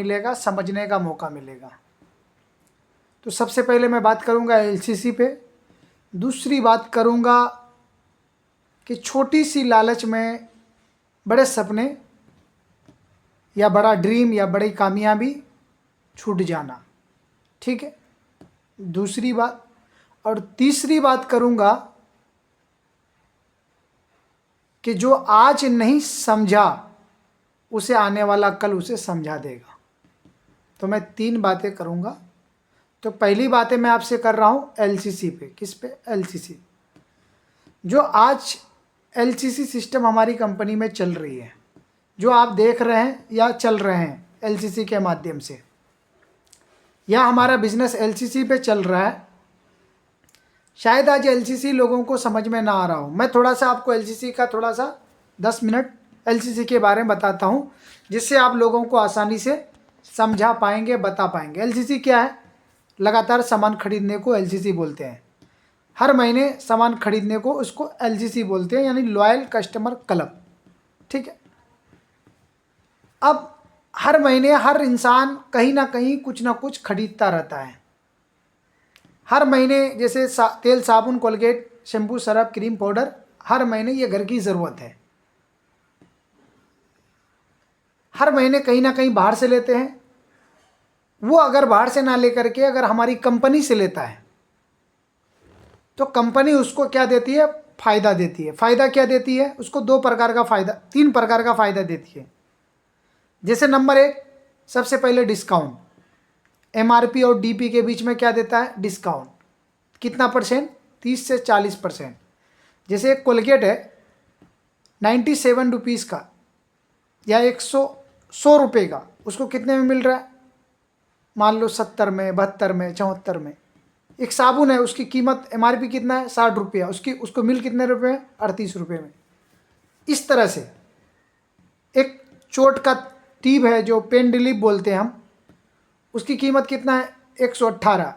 मिलेगा, समझने का मौका मिलेगा। तो सबसे पहले मैं बात करूंगा एलसीसी पे। दूसरी बात करूंगा कि छोटी सी लालच में बड़े सपने या बड़ा ड्रीम या बड़ी कामयाबी छूट जाना, ठीक है, दूसरी बात। और तीसरी बात करूंगा कि जो आज नहीं समझा उसे आने वाला कल उसे समझा देगा। तो मैं 3 बातें करूंगा। तो पहली बातें मैं आपसे कर रहा हूं एलसीसी पे। किस पे? एलसीसी। जो आज एलसीसी सिस्टम हमारी कंपनी में चल रही है, जो आप देख रहे हैं या चल रहे हैं एलसीसी के माध्यम से, या हमारा बिजनेस एलसीसी पे चल रहा है। शायद आज एलसीसी लोगों को समझ में ना आ रहा हो। मैं थोड़ा सा आपको एलसीसी का थोड़ा सा 10 मिनट एलसीसी के बारे में बताता हूँ, जिससे आप लोगों को आसानी से समझा पाएंगे, बता पाएंगे। एलसीसी क्या है? लगातार सामान खरीदने को एलसीसी बोलते हैं। हर महीने सामान खरीदने को उसको एलसीसी बोलते हैं, यानी लॉयल कस्टमर क्लब, ठीक है। अब हर महीने हर इंसान कहीं ना कहीं कुछ ना कुछ खरीदता रहता है। हर महीने जैसे तेल, साबुन, Colgate, shampoo, Surf, cream, powder, हर महीने ये घर की ज़रूरत है। हर महीने कहीं ना कहीं बाहर से लेते हैं। वो अगर बाहर से ना लेकर के अगर हमारी कंपनी से लेता है तो कंपनी उसको क्या देती है? फ़ायदा देती है। फ़ायदा क्या देती है उसको? 2 प्रकार का फ़ायदा, 3 प्रकार का फ़ायदा देती है। जैसे नंबर 1, सबसे पहले डिस्काउंट। एमआरपी और डीपी के बीच में क्या देता है? डिस्काउंट। कितना परसेंट? 30 से 40%। जैसे एक कोलगेट है 97 रुपीज़ का या 100 रुपये का, उसको कितने में मिल रहा है? मान लो 70 में, 72 में, 74 में। एक साबुन है, उसकी कीमत एमआरपी कितना है? 60 रुपया, उसको मिल कितने रुपये में? 38 रुपये में। इस तरह से एक चोट का टीब है जो पेन रिलीफ बोलते हैं हम, उसकी कीमत कितना है? 118,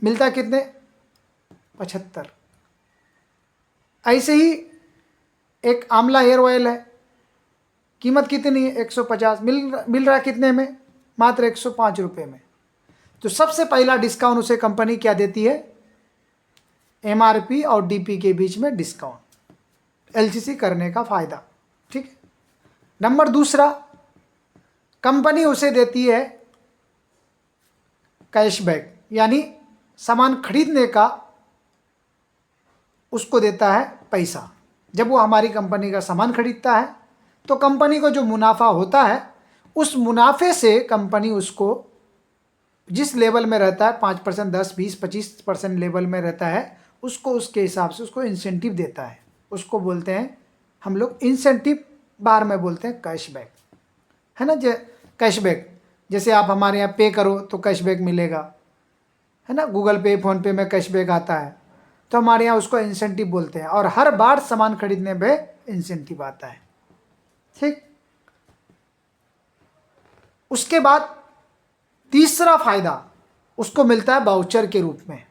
मिलता कितने? 75। ऐसे ही एक आंवला हेयर ऑयल है, कीमत कितनी है? 150, मिल रहा कितने में? मात्र 105 रुपये में। तो सबसे पहला डिस्काउंट उसे कंपनी क्या देती है? एमआरपी और डीपी के बीच में डिस्काउंट, एलसीसी करने का फ़ायदा, ठीक है। नंबर दूसरा, कंपनी उसे देती है कैशबैक, यानी सामान खरीदने का उसको देता है पैसा। जब वो हमारी कंपनी का सामान खरीदता है तो कंपनी को जो मुनाफा होता है, उस मुनाफे से कंपनी उसको जिस लेवल में रहता है, 5%, 10, 20, 25% लेवल में रहता है, उसको उसके हिसाब से उसको इंसेंटिव देता है। उसको बोलते हैं हम लोग इंसेंटिव, बाहर में बोलते हैं कैशबैक, है ना। कैशबैक जैसे आप हमारे यहाँ पे करो तो कैशबैक मिलेगा, है ना। गूगल पे, फ़ोन पे में कैशबैक आता है, तो हमारे यहाँ उसको इंसेंटिव बोलते हैं। और हर बार सामान खरीदने पे इंसेंटिव आता है, ठीक। उसके बाद तीसरा फायदा उसको मिलता है वाउचर के रूप में।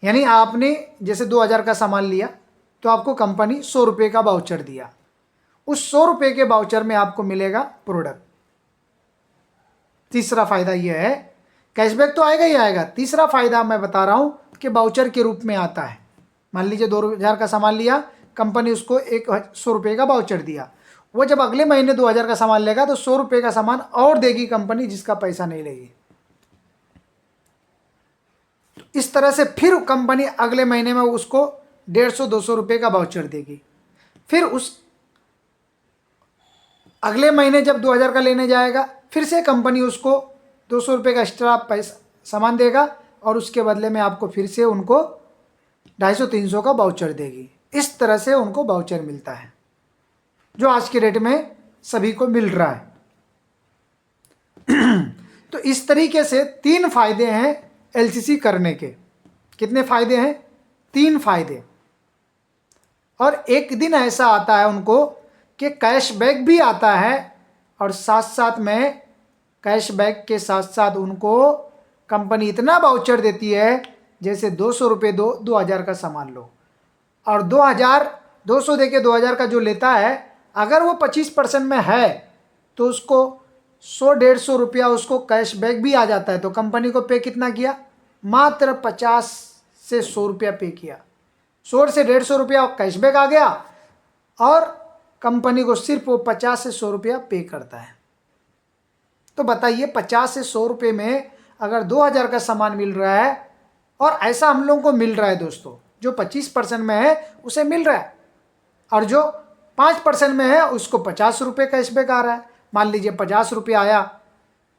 यानी आपने जैसे 2000 का सामान लिया तो आपको कंपनी 100 रुपये का वाउचर दिया। उस 100 रुपये के वाउचर में आपको मिलेगा प्रोडक्ट। तीसरा फायदा यह है, कैशबैक तो आएगा ही आएगा, तीसरा फायदा मैं बता रहा हूं कि वाउचर के रूप में आता है। मान लीजिए 2000 का सामान लिया, कंपनी उसको 100 रुपये का वाउचर दिया। वो जब अगले महीने 2000 का सामान लेगा तो 100 रुपये का सामान और देगी कंपनी, जिसका पैसा नहीं लेगी। तो इस तरह से फिर कंपनी अगले महीने में उसको 150-200 रुपये का वाउचर देगी। फिर उस अगले महीने जब 2000 का लेने जाएगा, फिर से कंपनी उसको 200 रुपये का एक्स्ट्रा पैसा सामान देगा और उसके बदले में आपको फिर से उनको 250-300 का वाउचर देगी। इस तरह से उनको वाउचर मिलता है, जो आज के डेट में सभी को मिल रहा है। तो इस तरीके से 3 फायदे हैं एलसीसी करने के। कितने फायदे हैं? 3 फायदे। और एक दिन ऐसा आता है उनको कि कैशबैक भी आता है, और साथ साथ में कैशबैक के साथ साथ उनको कंपनी इतना वाउचर देती है, जैसे 200 रुपये दो, 2000 का सामान लो, और 200 दे के 2000 का जो लेता है, अगर वो 25% में है तो उसको 100-150 उसको कैशबैक भी आ जाता है, तो कंपनी को पे कितना किया? मात्र 50 से 100 रुपया पे किया। 100 से 150 रुपया कैशबैक आ गया और कंपनी को सिर्फ वो 50 से 100 रुपया पे करता है। तो बताइए 50 से 100 रुपये में अगर 2000 का सामान मिल रहा है, और ऐसा हम लोगों को मिल रहा है दोस्तों, जो 25% में है उसे मिल रहा है, और जो 5% में है उसको 50 रुपये कैशबैक आ रहा है। मान लीजिए 50 रुपया आया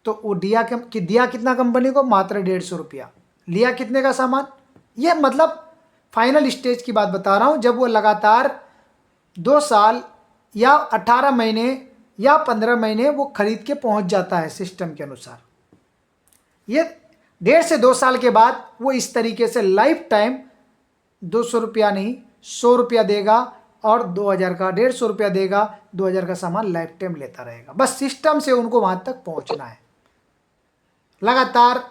तो वो दिया कितना कंपनी को? मात्र 150 रुपया। लिया कितने का सामान? ये मतलब फाइनल स्टेज की बात बता रहा हूँ, जब वो लगातार 2 साल या 18 महीने या 15 महीने वो खरीद के पहुँच जाता है सिस्टम के अनुसार। ये 1.5 से 2 साल के बाद वो इस तरीके से लाइफ टाइम 200 रुपया नहीं 100 रुपया देगा, और 2000 का 150 रुपया देगा, 2000 का सामान लाइफ टाइम लेता रहेगा। बस सिस्टम से उनको वहाँ तक पहुँचना है, लगातार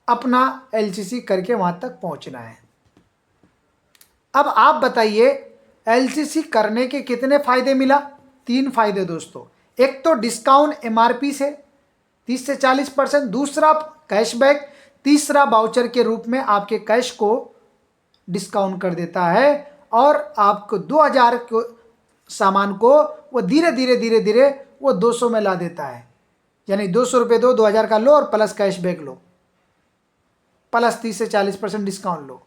अपना एलसीसी करके वहाँ तक पहुँचना है। अब आप बताइए एलसीसी करने के कितने फ़ायदे मिला? 3 फायदे दोस्तों। एक तो डिस्काउंट एमआरपी से 30 से 40%, दूसरा कैशबैक, तीसरा वाउचर के रूप में आपके कैश को डिस्काउंट कर देता है, और आपको 2000 को सामान को वो धीरे धीरे वो 200 में ला देता है। यानी 200 रुपये दो, 2000 का लो और प्लस कैशबैक लो, प्लस 30 से 40% डिस्काउंट लो।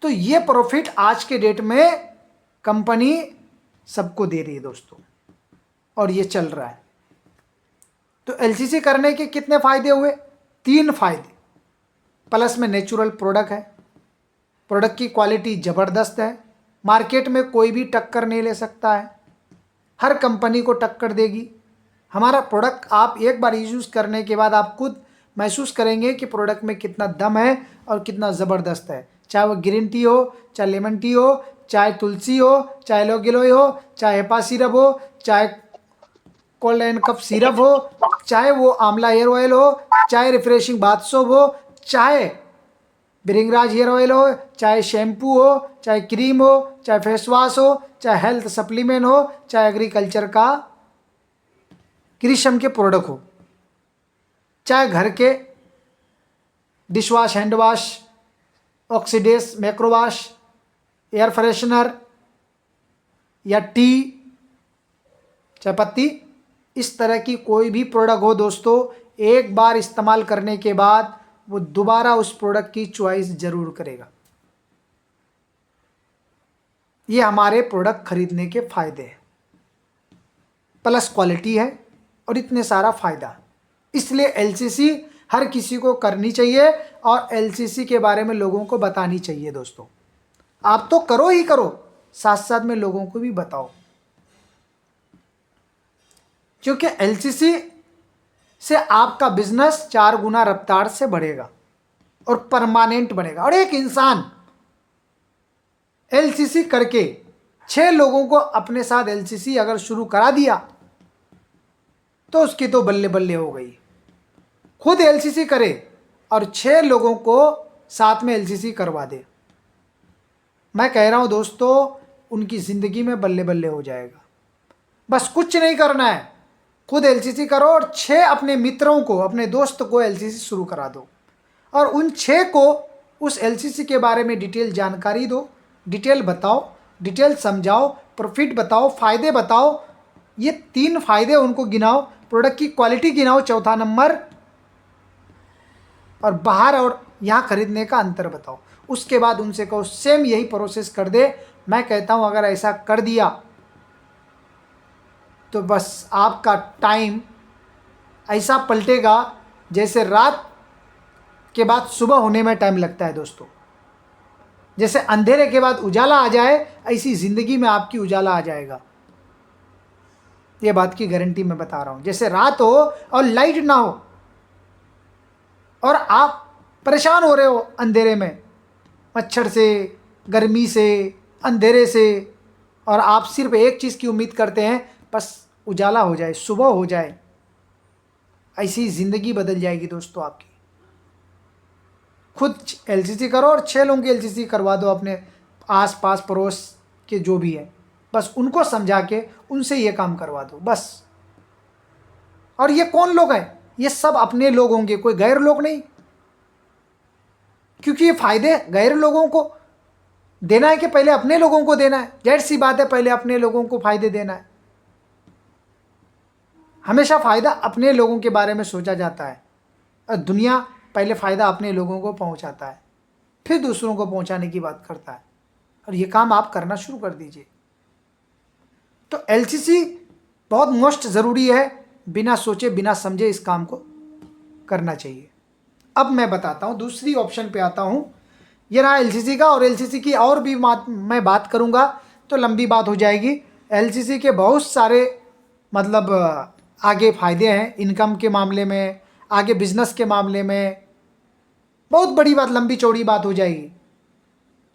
तो ये प्रॉफिट आज के डेट में कंपनी सबको दे रही है दोस्तों, और ये चल रहा है। तो एलसीसी करने के कितने फ़ायदे हुए? 3 फायदे। प्लस में नेचुरल प्रोडक्ट है, प्रोडक्ट की क्वालिटी ज़बरदस्त है, मार्केट में कोई भी टक्कर नहीं ले सकता है, हर कंपनी को टक्कर देगी। हमारा प्रोडक्ट आप एक बार यूज़ करने के बाद आप खुद महसूस करेंगे कि प्रोडक्ट में कितना दम है और कितना ज़बरदस्त है। चाहे वो ग्रीन टी हो, चाहे लेमन टी हो, चाहे तुलसी हो, चाहे एलो गिलोय हो, चाहे हेपा सिरप हो, चाहे कोल्ड एंड कफ सिरप हो, चाहे वो आंवला हेयर ऑयल हो, चाहे रिफ्रेशिंग बाथ सोप हो, चाहे बिरिंगराज हेयर ऑयल हो, चाहे शैम्पू हो, चाहे क्रीम हो, चाहे फेस वॉश हो, चाहे हेल्थ सप्लीमेंट हो, चाहे एग्रीकल्चर का ग्रीशम के प्रोडक्ट हो, चाहे घर के डिश वॉश, हैंड वॉश, ऑक्सीडेस, मैक्रोवाश, एयर फ्रेशनर या टी, चाय पत्ती, इस तरह की कोई भी प्रोडक्ट हो दोस्तों, एक बार इस्तेमाल करने के बाद वो दोबारा उस प्रोडक्ट की चॉइस जरूर करेगा। ये हमारे प्रोडक्ट खरीदने के फायदे हैं, प्लस क्वालिटी है और इतने सारा फायदा। इसलिए एलसीसी हर किसी को करनी चाहिए और एलसीसी के बारे में लोगों को बतानी चाहिए दोस्तों। आप तो करो ही करो, साथ साथ में लोगों को भी बताओ, क्योंकि एलसीसी से आपका बिजनेस 4 गुना रफ्तार से बढ़ेगा और परमानेंट बनेगा। और एक इंसान एलसीसी करके 6 लोगों को अपने साथ एलसीसी अगर शुरू करा दिया तो उसकी तो बल्ले बल्ले हो गई। खुद एलसीसी करे और 6 लोगों को साथ में एलसीसी करवा दे, मैं कह रहा हूं दोस्तों, उनकी ज़िंदगी में बल्ले बल्ले हो जाएगा। बस कुछ नहीं करना है, खुद एलसीसी करो और 6 अपने मित्रों को, अपने दोस्त को एलसीसी शुरू करा दो, और उन 6 को उस एलसीसी के बारे में डिटेल जानकारी दो, डिटेल बताओ, डिटेल समझाओ, प्रॉफिट बताओ, फ़ायदे बताओ। ये 3 फायदे उनको गिनाओ, प्रोडक्ट की क्वालिटी गिनाओ चौथा नंबर, और बाहर और यहाँ खरीदने का अंतर बताओ। उसके बाद उनसे कहो सेम यही प्रोसेस कर दे। मैं कहता हूँ अगर ऐसा कर दिया तो बस आपका टाइम ऐसा पलटेगा जैसे रात के बाद सुबह होने में टाइम लगता है दोस्तों। जैसे अंधेरे के बाद उजाला आ जाए, ऐसी ज़िंदगी में आपकी उजाला आ जाएगा। ये बात की गारंटी मैं बता रहा हूँ। जैसे रात हो और लाइट ना हो और आप परेशान हो रहे हो अंधेरे में, मच्छर से, गर्मी से, अंधेरे से, और आप सिर्फ एक चीज़ की उम्मीद करते हैं, बस उजाला हो जाए, सुबह हो जाए, ऐसी ज़िंदगी बदल जाएगी दोस्तों आपकी। खुद एलसीसी करो और 6 लोगों की एलसीसी करवा दो, अपने आस पास पड़ोस के जो भी है, बस उनको समझा के उनसे ये काम करवा दो। बस और ये कौन लोग हैं? ये सब अपने लोग होंगे, कोई गैर लोग नहीं, क्योंकि ये फायदे गैर लोगों को देना है कि पहले अपने लोगों को देना है? जाहिर सी बात है, पहले अपने लोगों को फायदे देना है। हमेशा फायदा अपने लोगों के बारे में सोचा जाता है, और दुनिया पहले फायदा अपने लोगों को पहुंचाता है, फिर दूसरों को पहुंचाने की बात करता है। और ये काम आप करना शुरू कर दीजिए। तो एलसीसी बहुत मोस्ट ज़रूरी है, बिना सोचे बिना समझे इस काम को करना चाहिए। अब मैं बताता हूँ, दूसरी ऑप्शन पे आता हूँ। ये रहा एलसीसी का, और एलसीसी की और भी मैं बात करूँगा तो लंबी बात हो जाएगी। एलसीसी के बहुत सारे मतलब आगे फ़ायदे हैं, इनकम के मामले में, आगे बिजनेस के मामले में, बहुत बड़ी बात, लंबी चौड़ी बात हो जाएगी।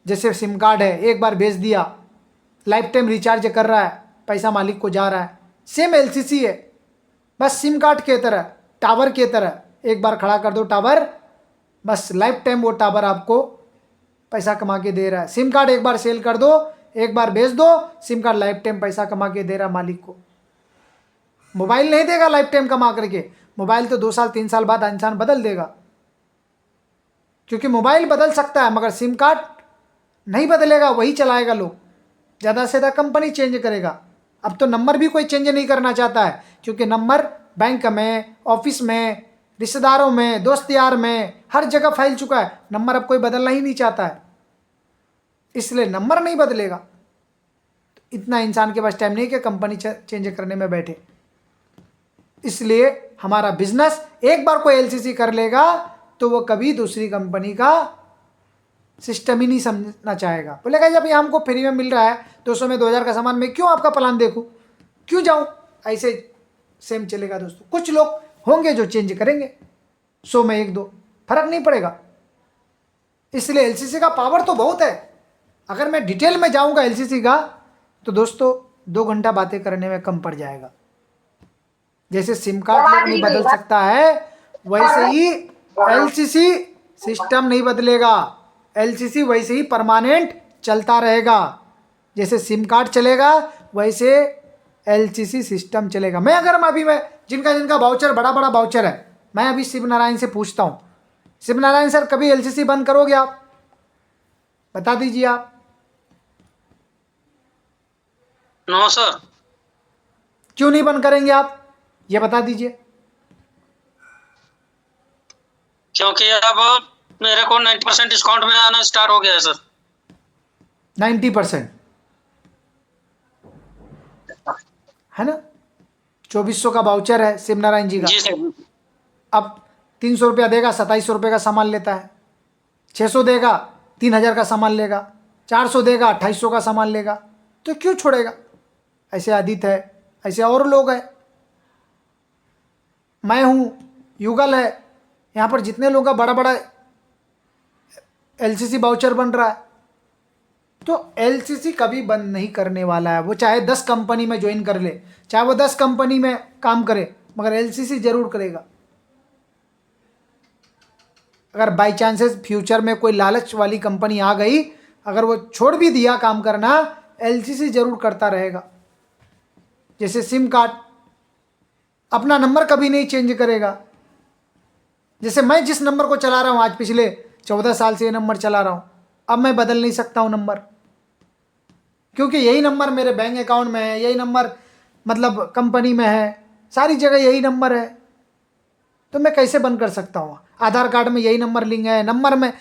जैसे सिम कार्ड है, एक बार बेच दिया, लाइफ टाइम रिचार्ज कर रहा है, पैसा मालिक को जा रहा है। सेम एलसीसी है, बस सिम कार्ड के तरह, टावर के तरह, एक बार खड़ा कर दो टावर, बस लाइफ टाइम वो टावर आपको पैसा कमा के दे रहा है। सिम कार्ड एक बार सेल कर दो, एक बार बेच दो, सिम कार्ड लाइफ टाइम पैसा कमा के दे रहा मालिक को। मोबाइल नहीं देगा लाइफ टाइम कमा करके, मोबाइल तो 2 साल 3 साल बाद इंसान बदल देगा, क्योंकि मोबाइल बदल सकता है मगर सिम कार्ड नहीं बदलेगा, वही चलाएगा लोग, ज़्यादा से ज़्यादा कंपनी चेंज करेगा। अब तो नंबर भी कोई चेंज नहीं करना चाहता है, क्योंकि नंबर बैंक में, ऑफिस में, रिश्तेदारों में, दोस्त यार में, हर जगह फैल चुका है। नंबर अब कोई बदलना ही नहीं चाहता है, इसलिए नंबर नहीं बदलेगा। तो इतना इंसान के पास टाइम नहीं कि कंपनी चेंज करने में बैठे। इसलिए हमारा बिजनेस एक बार कोई एलसीसी कर लेगा तो वो कभी दूसरी कंपनी का सिस्टम ही नहीं समझना चाहेगा। बोलेगा जब ये हमको फ्री में मिल रहा है 200 में 2000 का सामान, मैं क्यों आपका प्लान देखूं, क्यों जाऊं? ऐसे सेम चलेगा दोस्तों। कुछ लोग होंगे जो चेंज करेंगे, 100 में 1-2, फर्क नहीं पड़ेगा। इसलिए एलसीसी का पावर तो बहुत है। अगर मैं डिटेल में जाऊंगा एलसीसी का तो दोस्तों 2 घंटा बातें करने में कम पड़ जाएगा। जैसे सिम कार्ड लोग नहीं बदल सकता है, वैसे ही एलसीसी सिस्टम नहीं बदलेगा। एलसीसी वैसे ही परमानेंट चलता रहेगा। जैसे सिम कार्ड चलेगा वैसे एलसीसी सिस्टम चलेगा। मैं जिनका वाउचर बड़ा बड़ा वाउचर है, मैं अभी शिव नारायण से पूछता हूँ, शिव नारायण सर कभी एलसीसी बंद करोगे आप? बता दीजिए आप। No sir. क्यों नहीं बंद करेंगे आप, ये बता दीजिए। क्योंकि अब मेरे को 90% डिस्काउंट में आना स्टार्ट हो गया है सर। 90% है ना? 2400 का वाउचर है शिव नारायण जी का। जी सर। अब 300 रुपया देगा, 2700 रुपये का सामान लेता है। 600 देगा, 3000 का सामान लेगा। 400 देगा, 2800 का सामान लेगा। तो क्यों छोड़ेगा? ऐसे आदित्य है, ऐसे और लोग हैं, मैं हूँ, युगल है, यहाँ पर जितने लोगों का बड़ा बड़ा एलसीसी वाउचर बन रहा है। तो एलसीसी कभी बंद नहीं करने वाला है। वो चाहे 10 कंपनी में ज्वाइन कर ले, चाहे वो 10 कंपनी में काम करे, मगर एलसीसी जरूर करेगा। अगर बाई चांसेस फ्यूचर में कोई लालच वाली कंपनी आ गई, अगर वो छोड़ भी दिया काम करना, एलसीसी जरूर करता रहेगा। जैसे सिम कार्ड अपना नंबर कभी नहीं चेंज करेगा। जैसे मैं जिस नंबर को चला रहा हूँ आज पिछले 14 साल से ये नंबर चला रहा हूँ, अब मैं बदल नहीं सकता हूँ नंबर, क्योंकि यही नंबर मेरे बैंक अकाउंट में है, यही नंबर मतलब कंपनी में है, सारी जगह यही नंबर है। तो मैं कैसे बंद कर सकता हूँ? आधार कार्ड में यही नंबर लिंक है, नंबर में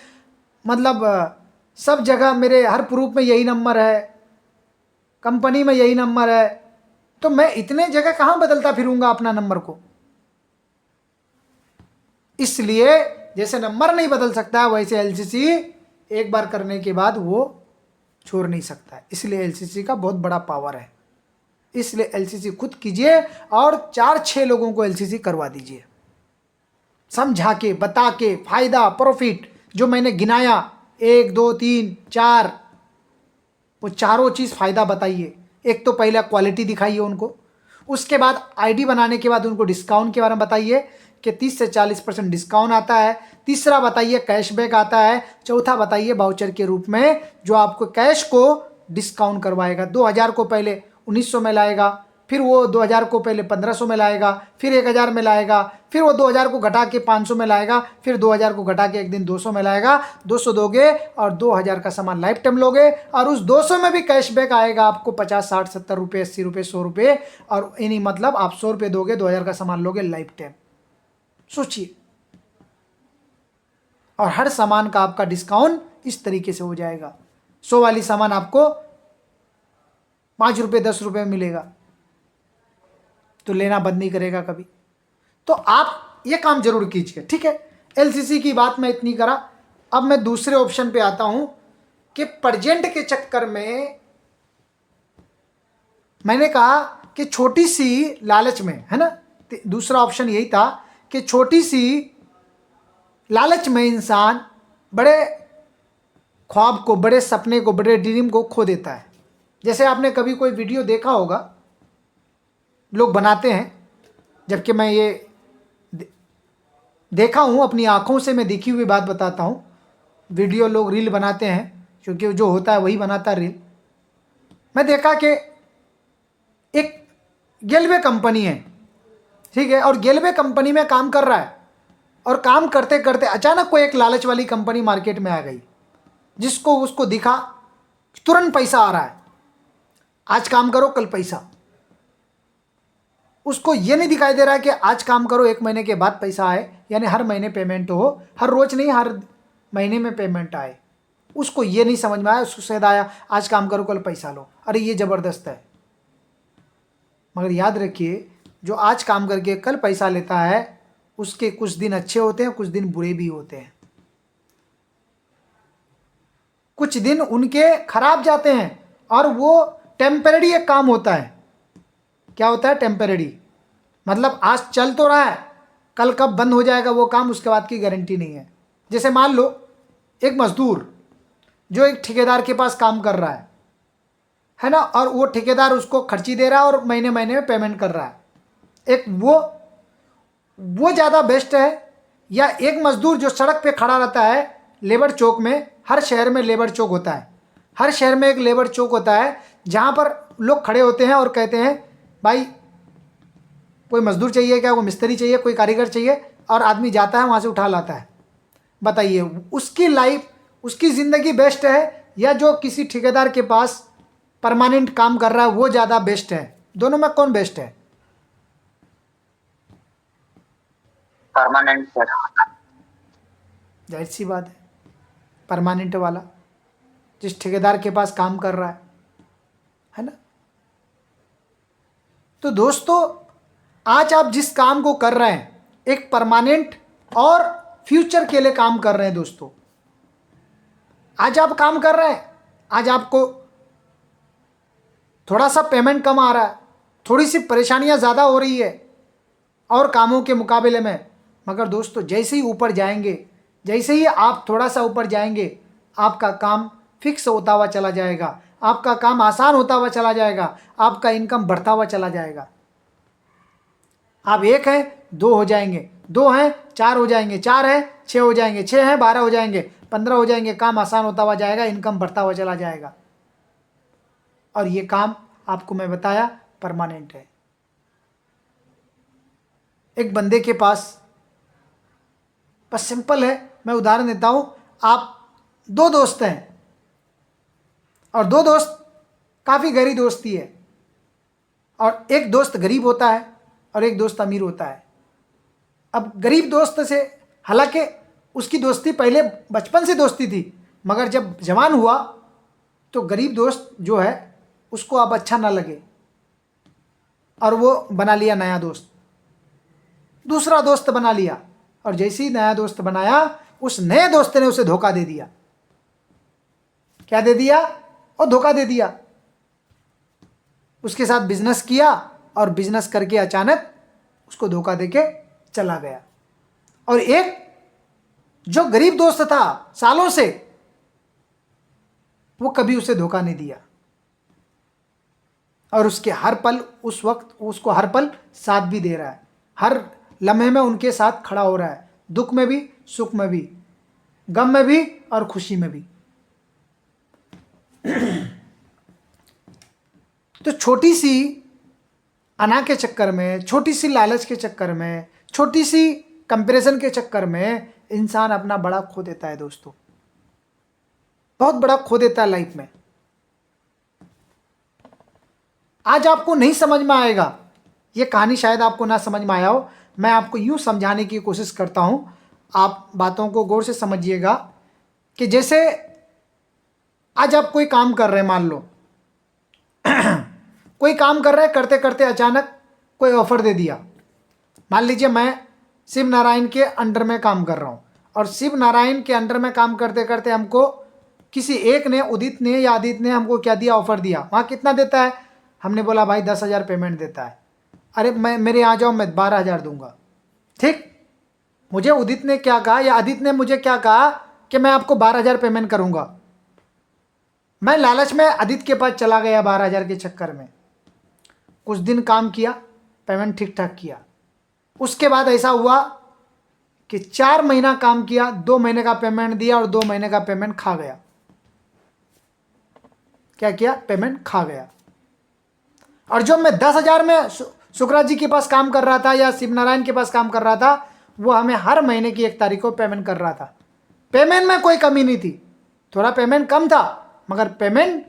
मतलब सब जगह मेरे हर प्रूफ में यही नंबर है, कंपनी में यही नंबर है। तो मैं इतने जगह कहाँ बदलता फिरूंगा अपना नंबर को? इसलिए जैसे नंबर नहीं बदल सकता, वैसे एलसीसी एक बार करने के बाद वो छोड़ नहीं सकता है। इसलिए एलसीसी का बहुत बड़ा पावर है। इसलिए एलसीसी खुद कीजिए और 4-6 लोगों को एलसीसी करवा दीजिए, समझा के, बता के, फायदा प्रॉफिट जो मैंने गिनाया 1 2 3 4, वो चारों चीज़ फायदा बताइए। एक तो पहला क्वालिटी दिखाइए उनको, उसके बाद आईडी बनाने के बाद उनको डिस्काउंट के बारे में बताइए कि 30 से 40% डिस्काउंट आता है। तीसरा बताइए कैशबैक आता है। चौथा बताइए वाउचर के रूप में जो आपको कैश को डिस्काउंट करवाएगा। 2000 को पहले 1900 में लाएगा, फिर वो 2000 को पहले 1500 में लाएगा, फिर 1000 में लाएगा, फिर वो 2000 को घटा के 500 में लाएगा, फिर 2000 को घटा के एक दिन 200 में लाएगा। 200 दोगे और 2000 का सामान लाइफ टाइम लोगे, और उस 200 में भी कैशबैक आएगा आपको 50, 60, 70 रुपये, 80 रुपये, 100 रुपये, और इन्हीं मतलब आप 100 रुपये दोगे, 2000 का सामान लोगे लाइफ टाइम। सोचिए, और हर सामान का आपका डिस्काउंट इस तरीके से हो जाएगा। 100 वाली सामान आपको 5 रुपये, 10 रुपये में मिलेगा, तो लेना बंद नहीं करेगा कभी। तो आप ये काम जरूर कीजिए, ठीक है। एलसीसी की बात मैं इतनी करा। अब मैं दूसरे ऑप्शन पे आता हूं कि प्रेजेंट के चक्कर में मैंने कहा कि छोटी सी लालच में, है ना, दूसरा ऑप्शन यही था कि छोटी सी लालच में इंसान बड़े ख्वाब को, बड़े सपने को, बड़े ड्रीम को खो देता है। जैसे आपने कभी कोई वीडियो देखा होगा, लोग बनाते हैं, जबकि मैं ये देखा हूँ, अपनी आँखों से मैं देखी हुई बात बताता हूँ। वीडियो लोग रील बनाते हैं, क्योंकि जो होता है वही बनाता है रील। मैं देखा कि एक गेलवे कंपनी है, ठीक है, और गेलवे कंपनी में काम कर रहा है, और काम करते करते अचानक कोई एक लालच वाली कंपनी मार्केट में आ गई, जिसको उसको दिखा तुरंत पैसा आ रहा है, आज काम करो कल पैसा। उसको ये नहीं दिखाई दे रहा है कि आज काम करो 1 महीने के बाद पैसा आए, यानी हर महीने पेमेंट हो, हर रोज नहीं, हर महीने में पेमेंट आए। उसको ये नहीं समझ में आया, उसको शायद आया आज काम करो कल पैसा लो, अरे ये ज़बरदस्त है। मगर याद रखिए, जो आज काम करके कल पैसा लेता है, उसके कुछ दिन अच्छे होते हैं, कुछ दिन बुरे भी होते हैं, कुछ दिन उनके खराब जाते हैं, और वो टेम्परेरी एक काम होता है। क्या होता है? टेम्परेरी, मतलब आज चल तो रहा है, कल कब बंद हो जाएगा वो काम, उसके बाद की गारंटी नहीं है। जैसे मान लो एक मजदूर जो एक ठेकेदार के पास काम कर रहा है ना, और वो ठेकेदार उसको खर्ची दे रहा है और महीने महीने में पेमेंट कर रहा है, एक वो ज़्यादा बेस्ट है, या एक मजदूर जो सड़क पे खड़ा रहता है लेबर चौक में? हर शहर में लेबर चौक होता है, हर शहर में एक लेबर चौक होता है, जहाँ पर लोग खड़े होते हैं और कहते हैं भाई कोई मजदूर चाहिए क्या, कोई मिस्त्री चाहिए, कोई कारीगर चाहिए, और आदमी जाता है वहाँ से उठा लाता है। बताइए, उसकी लाइफ, उसकी ज़िंदगी बेस्ट है, या जो किसी ठेकेदार के पास परमानेंट काम कर रहा है वो ज़्यादा बेस्ट है? दोनों में कौन बेस्ट है? Permanent sir. जाहिर सी बात है, परमानेंट वाला, जिस ठेकेदार के पास काम कर रहा है ना। तो दोस्तों, आज आप जिस काम को कर रहे हैं, एक परमानेंट और फ्यूचर के लिए काम कर रहे हैं दोस्तों। आज आप काम कर रहे हैं, आज आपको थोड़ा सा पेमेंट कम आ रहा है, थोड़ी सी परेशानियां ज़्यादा हो रही है और कामों के मुकाबले में, मगर दोस्तों जैसे ही ऊपर जाएंगे, जैसे ही आप थोड़ा सा ऊपर जाएंगे, आपका काम फिक्स होता हुआ चला जाएगा, आपका काम आसान होता हुआ चला जाएगा, आपका इनकम बढ़ता हुआ चला जाएगा। आप 1 हैं 2 हो जाएंगे, 2 हैं 4 हो जाएंगे, 4 हैं 6 हो जाएंगे, 6 हैं 12 हो जाएंगे, 15 हो जाएंगे। काम आसान होता हुआ जाएगा, इनकम बढ़ता हुआ चला जाएगा, और ये काम आपको मैं बताया परमानेंट है। एक बंदे के पास, बस सिंपल है, मैं उदाहरण देता हूं, आप 2 दोस्त हैं, और 2 दोस्त काफ़ी गहरी दोस्ती है, और एक दोस्त गरीब होता है और एक दोस्त अमीर होता है। अब गरीब दोस्त से, हालांकि उसकी दोस्ती पहले बचपन से दोस्ती थी, मगर जब जवान हुआ तो गरीब दोस्त जो है उसको अब अच्छा ना लगे, और वो बना लिया नया दोस्त, दूसरा दोस्त बना लिया, और जैसे ही नया दोस्त बनाया, उस नए दोस्त ने उसे धोखा दे दिया। क्या दे दिया? और धोखा दे दिया। उसके साथ बिजनेस किया, और बिजनेस करके अचानक उसको धोखा देके चला गया। और एक जो गरीब दोस्त था सालों से, वो कभी उसे धोखा नहीं दिया, और उसके हर पल, उस वक्त उसको हर पल साथ भी दे रहा है, हर लम्हे में उनके साथ खड़ा हो रहा है, दुख में भी, सुख में भी, गम में भी और खुशी में भी। तो छोटी सी अना के चक्कर में, छोटी सी लालच के चक्कर में, छोटी सी कंपैरिजन के चक्कर में इंसान अपना बड़ा खो देता है दोस्तों, बहुत बड़ा खो देता है लाइफ में। आज आपको नहीं समझ में आएगा, ये कहानी शायद आपको ना समझ में आया हो, मैं आपको यूं समझाने की कोशिश करता हूं, आप बातों को गौर से समझिएगा। कि जैसे आज आप कोई काम कर रहे हैं, मान लो कोई काम कर रहे हैं, करते करते अचानक कोई ऑफर दे दिया। मान लीजिए मैं शिव नारायण के अंडर में काम कर रहा हूँ, और शिव नारायण के अंडर में काम करते करते हमको किसी एक ने, उदित ने या आदित्य ने हमको क्या दिया, ऑफर दिया। वहाँ कितना देता है, हमने बोला भाई 10,000 पेमेंट देता है। अरे मैं मेरे यहाँ जाओ, मैं 12,000 दूंगा। ठीक, मुझे उदित ने क्या कहा या आदित्य ने मुझे क्या कहा कि मैं आपको 12,000 पेमेंट करूंगा। मैं लालच में आदित्य के पास चला गया 12,000 के चक्कर में। कुछ दिन काम किया, पेमेंट ठीक ठाक किया। उसके बाद ऐसा हुआ कि 4 महीना काम किया, 2 महीने का पेमेंट दिया और 2 महीने का पेमेंट खा गया। क्या किया, पेमेंट खा गया। और जो मैं 10,000 में शुक्राचार्य जी के पास काम कर रहा था या शिव नारायण के पास काम कर रहा था, वो हमें हर महीने की 1 तारीख को पेमेंट कर रहा था। पेमेंट में कोई कमी नहीं थी, थोड़ा पेमेंट कम था मगर पेमेंट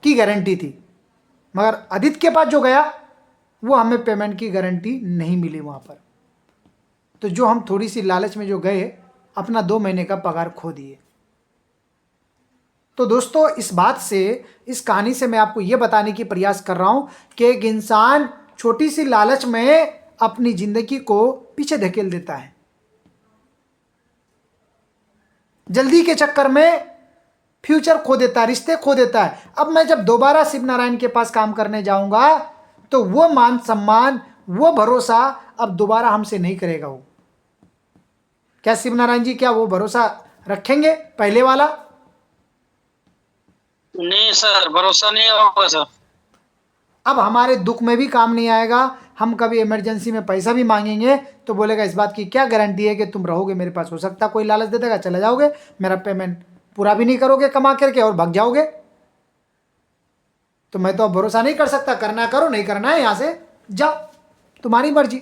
की गारंटी थी। मगर आदित्य के पास जो गया वो हमें पेमेंट की गारंटी नहीं मिली वहां पर। तो जो हम थोड़ी सी लालच में जो गए, अपना 2 महीने का पगार खो दिए। तो दोस्तों इस बात से, इस कहानी से मैं आपको यह बताने की प्रयास कर रहा हूं कि एक इंसान छोटी सी लालच में अपनी जिंदगी को पीछे धकेल देता है। जल्दी के चक्कर में फ्यूचर खो देता है, रिश्ते खो देता है। अब मैं जब दोबारा शिव नारायण के पास काम करने जाऊंगा तो वो मान सम्मान, वो भरोसा अब दोबारा हमसे नहीं करेगा। वो क्या शिव नारायण जी, क्या वो भरोसा रखेंगे पहले वाला? नहीं सर, भरोसा नहीं होगा सर। अब हमारे दुख में भी काम नहीं आएगा। हम कभी इमरजेंसी में पैसा भी मांगेंगे तो बोलेगा इस बात की क्या गारंटी है कि तुम रहोगे मेरे पास। हो सकता कोई लालच दे देगा, चले जाओगे, मेरा पेमेंट पूरा भी नहीं करोगे कमा करके और भाग जाओगे। तो मैं तो अब भरोसा नहीं कर सकता, करना करो, नहीं करना है यहां से जाओ, तुम्हारी मर्जी।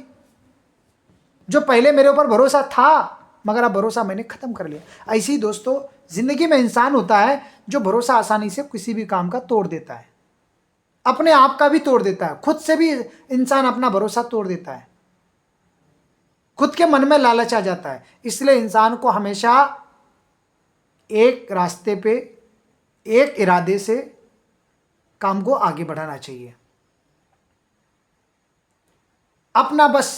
जो पहले मेरे ऊपर भरोसा था मगर अब भरोसा मैंने खत्म कर लिया। ऐसे ही दोस्तों जिंदगी में इंसान होता है जो भरोसा आसानी से किसी भी काम का तोड़ देता है, अपने आप का भी तोड़ देता है, खुद से भी इंसान अपना भरोसा तोड़ देता है, खुद के मन में लालच आ जाता है। इसलिए इंसान को हमेशा एक रास्ते पे, एक इरादे से काम को आगे बढ़ाना चाहिए। अपना बस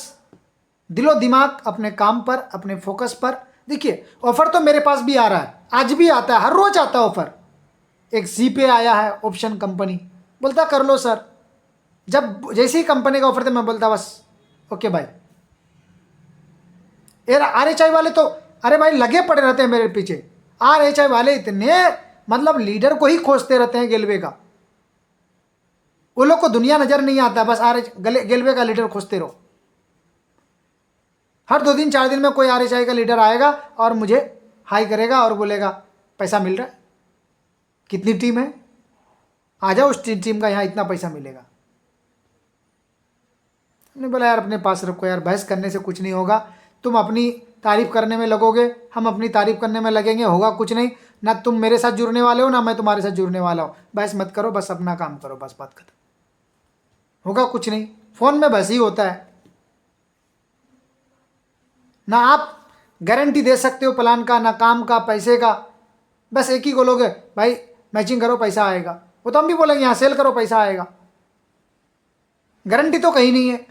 दिलो दिमाग अपने काम पर, अपने फोकस पर। देखिए ऑफर तो मेरे पास भी आ रहा है, आज भी आता है, हर रोज आता है ऑफर। एक जी पे आया है ऑप्शन कंपनी, बोलता कर लो सर। जब जैसे ही कंपनी का ऑफर थे मैं बोलता बस ओके भाई। RHI वाले तो अरे भाई लगे पड़े रहते हैं मेरे पीछे। RHI वाले इतने मतलब लीडर को ही खोजते रहते हैं गेलवे का। वो लोग को दुनिया नजर नहीं आता, बस गेलवे का लीडर खोजते रहो। हर 2 दिन 4 दिन में कोई RHI का लीडर आएगा और मुझे हाई करेगा और बोलेगा पैसा मिल रहा है, कितनी टीम है, आ जाओ उस टीम का यहाँ इतना पैसा मिलेगा। हमने बोला यार अपने पास रखो यार, बहस करने से कुछ नहीं होगा। तुम अपनी तारीफ करने में लगोगे, हम अपनी तारीफ करने में लगेंगे, होगा कुछ नहीं। ना तुम मेरे साथ जुड़ने वाले हो ना मैं तुम्हारे साथ जुड़ने वाला हूँ। बहस मत करो, बस अपना काम करो, बस बात खत्म, होगा कुछ नहीं। फोन में बस ही होता है ना, आप गारंटी दे सकते हो प्लान का, ना काम का, पैसे का। बस एक ही बोलोगे भाई मैचिंग करो पैसा आएगा, वो तो हम भी बोलेंगे यहाँ सेल करो पैसा आएगा। गारंटी तो कहीं नहीं है।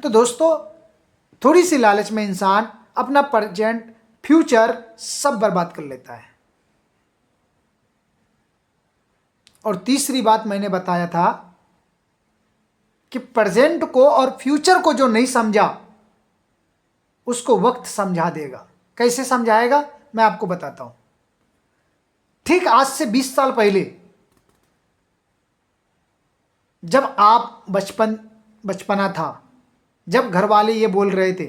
तो दोस्तों थोड़ी सी लालच में इंसान अपना प्रेजेंट, फ्यूचर सब बर्बाद कर लेता है। और तीसरी बात मैंने बताया था कि प्रेजेंट को और फ्यूचर को जो नहीं समझा उसको वक्त समझा देगा। कैसे समझाएगा मैं आपको बताता हूं। ठीक आज से 20 साल पहले जब आप बचपना था, जब घर वाले ये बोल रहे थे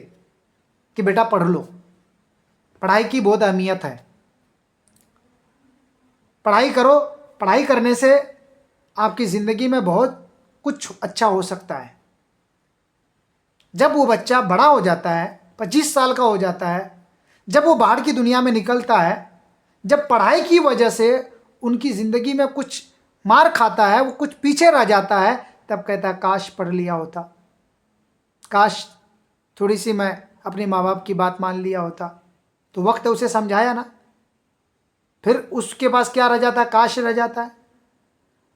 कि बेटा पढ़ लो, पढ़ाई की बहुत अहमियत है, पढ़ाई करो, पढ़ाई करने से आपकी ज़िंदगी में बहुत कुछ अच्छा हो सकता है। जब वो बच्चा बड़ा हो जाता है, 25 साल का हो जाता है, जब वो बाहर की दुनिया में निकलता है, जब पढ़ाई की वजह से उनकी ज़िंदगी में कुछ मार खाता है, वो कुछ पीछे रह जाता है, तब कहता है काश पढ़ लिया होता, काश थोड़ी सी मैं अपने माँ बाप की बात मान लिया होता। तो वक्त उसे समझाया ना, फिर उसके पास क्या रह जाता है, काश रह जाता है।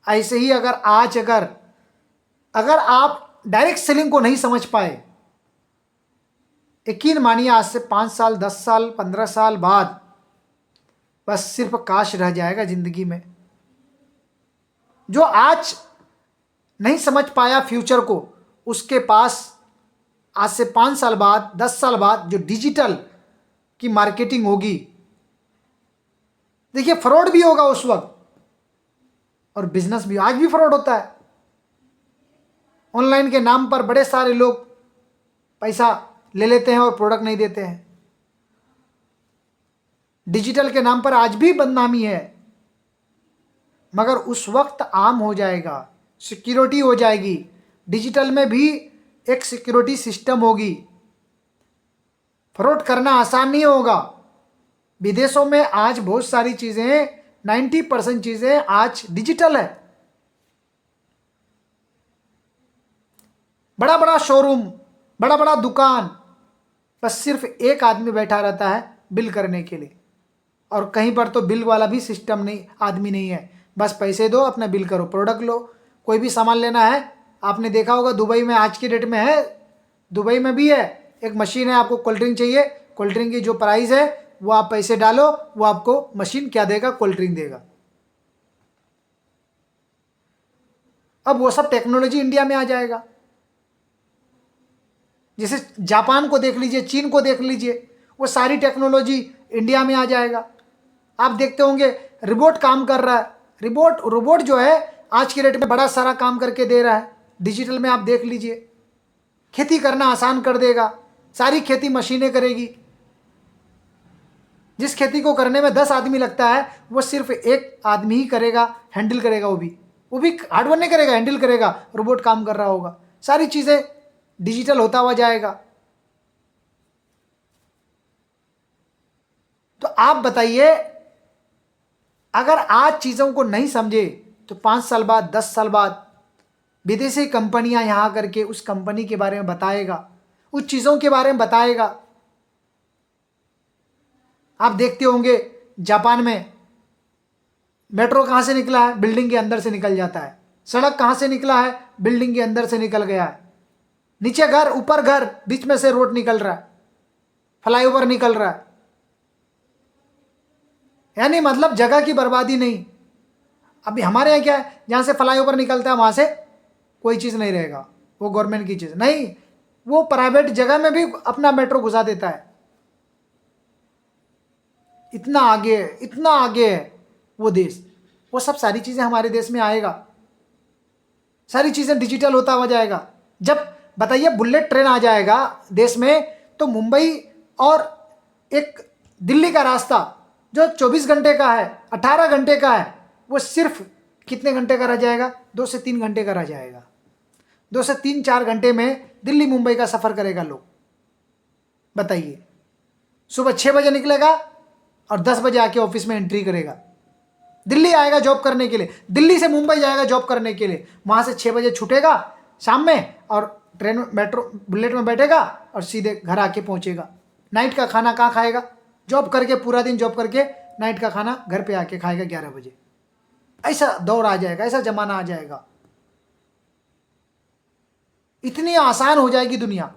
ऐसे ही अगर आप डायरेक्ट सेलिंग को नहीं समझ पाए, यकीन मानिए आज से 5 साल, 10 साल, 15 साल बाद बस सिर्फ काश रह जाएगा ज़िंदगी में। जो आज नहीं समझ पाया फ्यूचर को, उसके पास आज से 5 साल बाद, 10 साल बाद जो डिजिटल की मार्केटिंग होगी, देखिए फ्रॉड भी होगा उस वक्त, और बिजनेस भी, आज भी फ्रॉड होता है। ऑनलाइन के नाम पर बड़े सारे लोग पैसा ले लेते हैं और प्रोडक्ट नहीं देते हैं। डिजिटल के नाम पर आज भी बदनामी है, मगर उस वक्त आम हो जाएगा, सिक्योरिटी हो जाएगी। डिजिटल में भी एक सिक्योरिटी सिस्टम होगी, फ्रॉड करना आसान नहीं होगा। विदेशों में आज बहुत सारी चीज़ें, 90% चीज़ें आज डिजिटल है। बड़ा बड़ा शोरूम, बड़ा बड़ा दुकान, बस सिर्फ एक आदमी बैठा रहता है बिल करने के लिए, और कहीं पर तो बिल वाला भी सिस्टम नहीं, आदमी नहीं है। बस पैसे दो, अपना बिल करो, प्रोडक्ट लो। कोई भी सामान लेना है, आपने देखा होगा दुबई में आज की डेट में है, दुबई में भी है, एक मशीन है, आपको कोल्ड ड्रिंक चाहिए, कोल्ड ड्रिंक की जो प्राइस है वो आप पैसे डालो, वो आपको मशीन क्या देगा, कोल्ड ड्रिंक देगा। अब वो सब टेक्नोलॉजी इंडिया में आ जाएगा। जैसे जापान को देख लीजिए, चीन को देख लीजिए, वो सारी टेक्नोलॉजी इंडिया में आ जाएगा। आप देखते होंगे रोबोट काम कर रहा है, रोबोट जो है आज की डेट में बड़ा सारा काम करके दे रहा है। डिजिटल में आप देख लीजिए, खेती करना आसान कर देगा, सारी खेती मशीनें करेगी। जिस खेती को करने में 10 आदमी लगता है, वो सिर्फ एक आदमी ही करेगा, हैंडल करेगा, वो भी हार्डवर्क नहीं करेगा, हैंडल करेगा, रोबोट काम कर रहा होगा। सारी चीज़ें डिजिटल होता हुआ जाएगा। तो आप बताइए, अगर आज चीज़ों को नहीं समझे तो 5 साल बाद, 10 साल बाद विदेशी कंपनियां यहां करके उस कंपनी के बारे में बताएगा, उस चीज़ों के बारे में बताएगा। आप देखते होंगे जापान में मेट्रो कहाँ से निकला है, बिल्डिंग के अंदर से निकल जाता है। सड़क कहाँ से निकला है, बिल्डिंग के अंदर से निकल गया है। नीचे घर, ऊपर घर, बीच में से रोड निकल रहा है, फ्लाईओवर निकल रहा है। यानी मतलब जगह की बर्बादी नहीं। अभी हमारे यहाँ क्या है, जहाँ से फ्लाईओवर निकलता है वहाँ से कोई चीज़ नहीं रहेगा, वो गवर्नमेंट की चीज़ नहीं, वो प्राइवेट जगह में भी अपना मेट्रो घुसा देता है। इतना आगे है, इतना आगे है वो देश। वो सब सारी चीज़ें हमारे देश में आएगा, सारी चीज़ें डिजिटल होता हुआ जाएगा। जब बताइए बुलेट ट्रेन आ जाएगा देश में, तो मुंबई और एक दिल्ली का रास्ता जो 24 घंटे का है, 18 घंटे का है, वो सिर्फ कितने घंटे का रह जाएगा, 2 से 3 घंटे का रह जाएगा। 2 से 3-4 घंटे में दिल्ली मुंबई का सफ़र करेगा लोग। बताइए, सुबह 6 बजे निकलेगा और 10 बजे आके ऑफिस में एंट्री करेगा। दिल्ली आएगा जॉब करने के लिए, दिल्ली से मुंबई जाएगा जॉब करने के लिए, वहाँ से 6 बजे छूटेगा शाम में, और ट्रेन में, मेट्रो बुलेट में बैठेगा और सीधे घर आके पहुँचेगा। नाइट का खाना कहाँ खाएगा, जॉब करके, पूरा दिन जॉब करके नाइट का खाना घर पे आके खाएगा 11 बजे। ऐसा दौर आ जाएगा, ऐसा ज़माना आ जाएगा। इतनी आसान हो जाएगी दुनिया।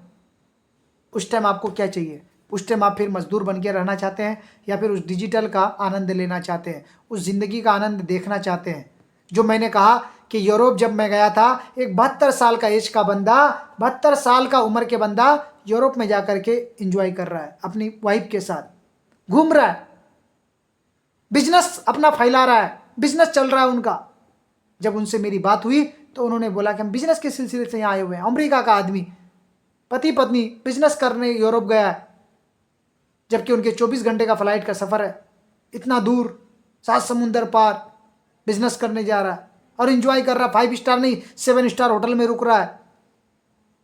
उस टाइम आपको क्या चाहिए? उस टाइम आप फिर मजदूर बन के रहना चाहते हैं, या फिर उस डिजिटल का आनंद लेना चाहते हैं, उस ज़िंदगी का आनंद देखना चाहते हैं? जो मैंने कहा कि यूरोप जब मैं गया था, एक 72 साल का एज का बंदा, 72 साल का उम्र के बंदा यूरोप में जा कर के इंजॉय कर रहा है, अपनी वाइफ के साथ घूम रहा है, बिजनेस अपना फैला रहा है, बिजनेस चल रहा है उनका। जब उनसे मेरी बात हुई तो उन्होंने बोला कि हम बिजनेस के सिलसिले से यहाँ आए हुए हैं। अमेरिका का आदमी, पति पत्नी बिजनेस करने यूरोप गया है, जबकि उनके 24 घंटे का फ्लाइट का सफ़र है, इतना दूर, 7 समुंदर पार, बिजनेस करने जा रहा है और एंजॉय कर रहा है, 5 स्टार नहीं 7 स्टार होटल में रुक रहा है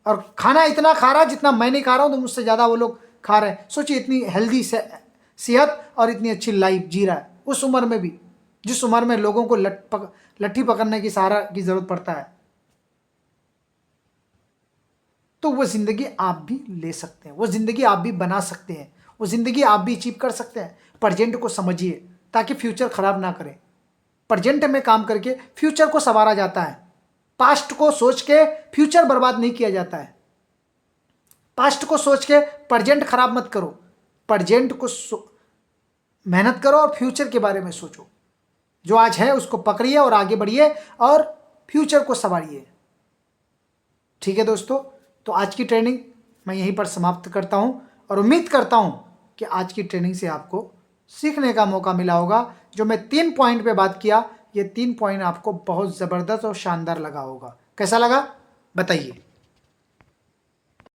और खाना इतना खा रहा है जितना मैं नहीं खा रहा हूँ, तो मुझसे ज़्यादा वो लोग खा रहे हैं। सोचिए इतनी हेल्दी सेहत और इतनी अच्छी लाइफ जी रहा है उस उम्र में भी, जिस उम्र में लोगों को लट्ठी पकड़ने की सहारा की ज़रूरत पड़ता है। तो वो ज़िंदगी आप भी ले सकते हैं, वो ज़िंदगी आप भी बना सकते हैं, वो ज़िंदगी आप भी अचीव कर सकते हैं। प्रेजेंट को समझिए ताकि फ्यूचर ख़राब ना करें। प्रेजेंट में काम करके फ्यूचर को संवारा जाता है, पास्ट को सोच के फ्यूचर बर्बाद नहीं किया जाता है। पास्ट को सोच के प्रेजेंट खराब मत करो, प्रेजेंट को मेहनत करो और फ्यूचर के बारे में सोचो। जो आज है उसको पकड़िए और आगे बढ़िए और फ्यूचर को संवारिए। ठीक है दोस्तों, तो आज की ट्रेनिंग मैं यहीं पर समाप्त करता हूं और उम्मीद करता हूं कि आज की ट्रेनिंग से आपको सीखने का मौका मिला होगा। जो मैं 3 पॉइंट पे बात किया, ये 3 पॉइंट आपको बहुत ज़बरदस्त और शानदार लगा होगा। कैसा लगा बताइए।